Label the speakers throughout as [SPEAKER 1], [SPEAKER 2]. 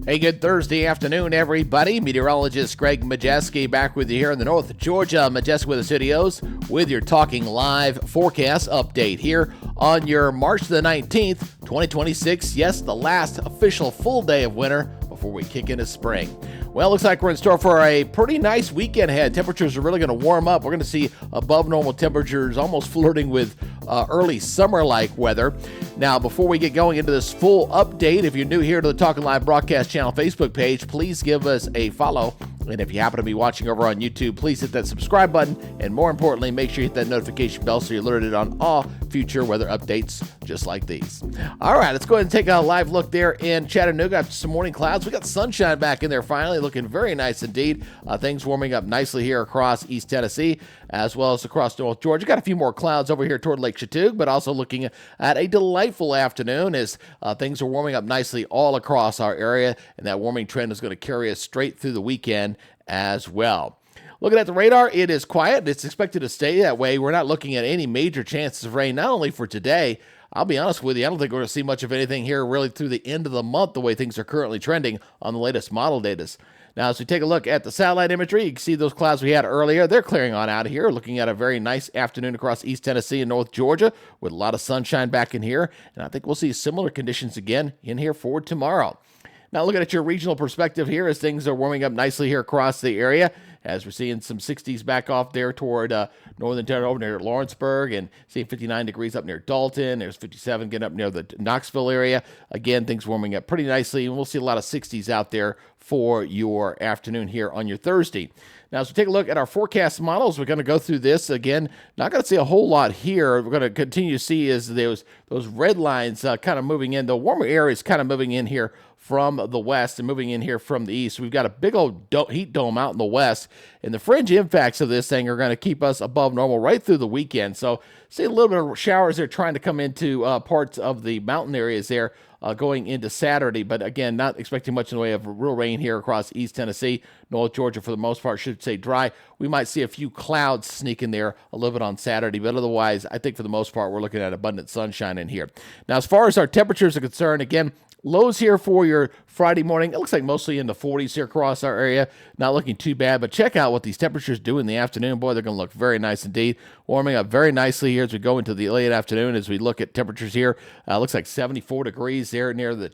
[SPEAKER 1] Hey, good Thursday afternoon, everybody. Meteorologist Greg Majestic back with you here in the North Georgia Majestic Weather Studios with your Talking Live forecast update here on your March the 19th, 2026. Yes, the last official full day of winter before we kick into spring. Well, looks like we're in store for a pretty nice weekend ahead. Temperatures are really going to warm up. We're going to see above normal temperatures, almost flirting with early summer-like weather. Now, before we get going into this full update, if you're new here to the Talking Live Broadcast Channel Facebook page, please give us a follow. And if you happen to be watching over on YouTube, please hit that subscribe button. And more importantly, make sure you hit that notification bell so you're alerted on all future weather updates just like these. All right, let's go ahead and take a live look there in Chattanooga after some morning clouds. We got sunshine back in there finally, looking very nice indeed. Things warming up nicely here across East Tennessee as well as across North Georgia. Got a few more clouds over here toward Lake Chattooga, but also looking at a delightful afternoon as things are warming up nicely all across our area, and that warming trend is going to carry us straight through the weekend as well. Looking at the radar, it is quiet. It's expected to stay that way. We're not looking at any major chances of rain, not only for today. I'll be honest with you, I don't think we're going to see much of anything here really through the end of the month, the way things are currently trending on the latest model data. Now, as we take a look at the satellite imagery, you can see those clouds we had earlier. They're clearing on out of here, looking at a very nice afternoon across East Tennessee and North Georgia with a lot of sunshine back in here. And I think we'll see similar conditions again in here for tomorrow. Now, looking at your regional perspective here as things are warming up nicely here across the area, as we're seeing some 60s back off there toward northern Ontario over near Lawrenceburg, and seeing 59 degrees up near Dalton. There's 57 getting up near the Knoxville area. Again, things warming up pretty nicely, and we'll see a lot of 60s out there for your afternoon here on your Thursday. Now, as we take a look at our forecast models, we're going to go through this again. Not going to see a whole lot here. We're going to continue to see is those red lines kind of moving in. The warmer air is kind of moving in here from the west and moving in here from the east. We've got a big old heat dome out in the west, and the fringe impacts of this thing are going to keep us above normal right through the weekend. So see a little bit of showers there trying to come into parts of the mountain areas there going into Saturday, but again, not expecting much in the way of real rain here across East Tennessee. North Georgia, for the most part, should stay dry. We might see a few clouds sneak in there a little bit on Saturday, but otherwise, I think for the most part, we're looking at abundant sunshine in here. Now, as far as our temperatures are concerned, again, lows here for your Friday morning. It looks like mostly in the 40s here across our area. Not looking too bad, but check out what these temperatures do in the afternoon. Boy, they're going to look very nice indeed. Warming up very nicely here as we go into the late afternoon. As we look at temperatures here, looks like 74 degrees there near the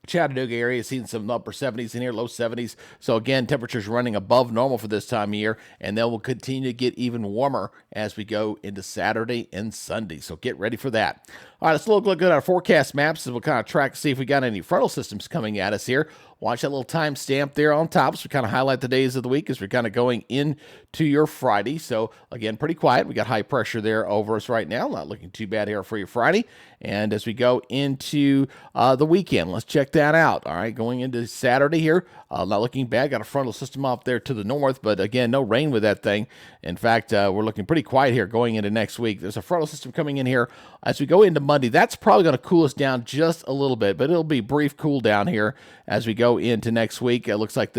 [SPEAKER 1] Chattanooga area, seeing some upper 70s in here, low 70s. So again, temperatures running above normal for this time of year, and they will continue to get even warmer as we go into Saturday and Sunday. So get ready for that. All right, let's look at our forecast maps as we'll kind of track to see if we got any frontal systems coming at us here. Watch that little time stamp there on top. So we kind of highlight the days of the week as we're kind of going into your Friday. So again, pretty quiet. We got high pressure there over us right now. Not looking too bad here for your Friday. And as we go into the weekend, let's check that out. All right, going into Saturday here, not looking bad. Got a frontal system off there to the north, but again, no rain with that thing. In fact, we're looking pretty quiet here going into next week. There's a frontal system coming in here as we go into Monday. That's probably going to cool us down just a little bit, but it'll be brief cool down here as we go into next week. It looks like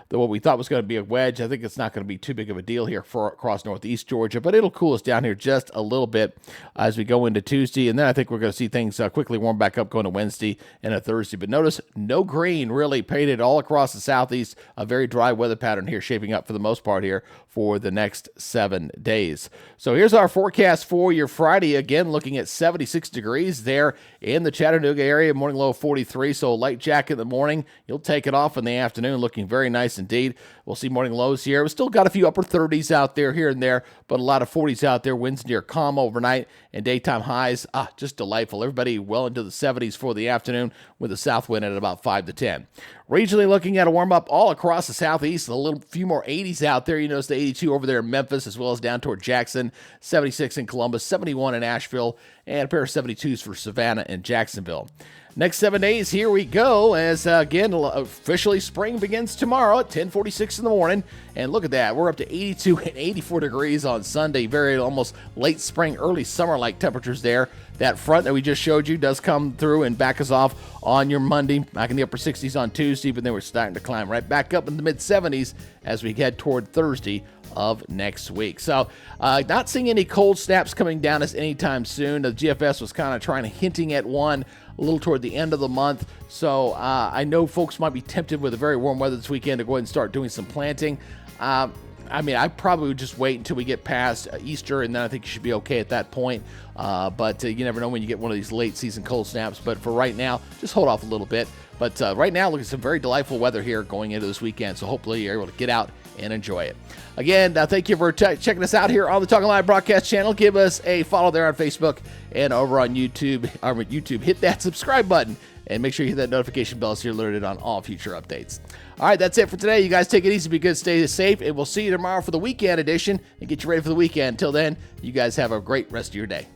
[SPEAKER 1] what we thought was going to be a wedge. I think it's not going to be too big of a deal here for across northeast Georgia, but it'll cool us down here just a little bit as we go into Tuesday. And then I think we're going to see things quickly warm back up going to Wednesday and a Thursday. But notice no green really painted all across the southeast. A very dry weather pattern here shaping up for the most part here for the next 7 days. So here's our forecast for your Friday. Again, looking at 76 degrees there in the Chattanooga area, morning low of 43. So a light jacket in the morning. You'll take it off in the afternoon, looking very nice indeed. We'll see morning lows here. We still got a few upper 30s out there here and there, but a lot of 40s out there. Winds near calm overnight, and daytime highs, just delightful. Everybody well into the 70s for the afternoon with a south wind at about 5 to 10. Regionally looking at a warm up all across the southeast, a few more 80s out there. You notice the 82 over there in Memphis as well as down toward Jackson, 76 in Columbus, 71 in Asheville, and a pair of 72s for Savannah and Jacksonville. Next 7 days, here we go, as again, officially spring begins tomorrow at 10:46 in the morning. And look at that, we're up to 82 and 84 degrees on Sunday. Very almost late spring, early summer-like temperatures there. That front that we just showed you does come through and back us off on your Monday, back in the upper 60s on Tuesday, but then we're starting to climb right back up in the mid-70s as we head toward Thursday of next week. So not seeing any cold snaps coming down us anytime soon. The GFS was kind of hinting at one a little toward the end of the month. So I know folks might be tempted with the very warm weather this weekend to go ahead and start doing some planting. I probably would just wait until we get past Easter, and then I think you should be okay at that point. But you never know when you get one of these late season cold snaps. But for right now, just hold off a little bit. But right now, look at some very delightful weather here going into this weekend. So hopefully you're able to get out and enjoy it. Again, thank you for checking us out here on the Talking Live broadcast channel. Give us a follow there on Facebook and over on YouTube. Hit that subscribe button and make sure you hit that notification bell so you're alerted on all future updates. All right, that's it for today. You guys take it easy, be good, stay safe, and we'll see you tomorrow for the weekend edition and get you ready for the weekend. Until then, you guys have a great rest of your day.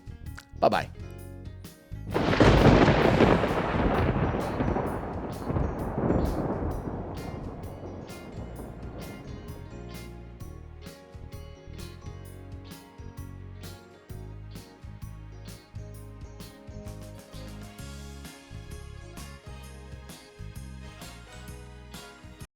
[SPEAKER 1] Bye-bye.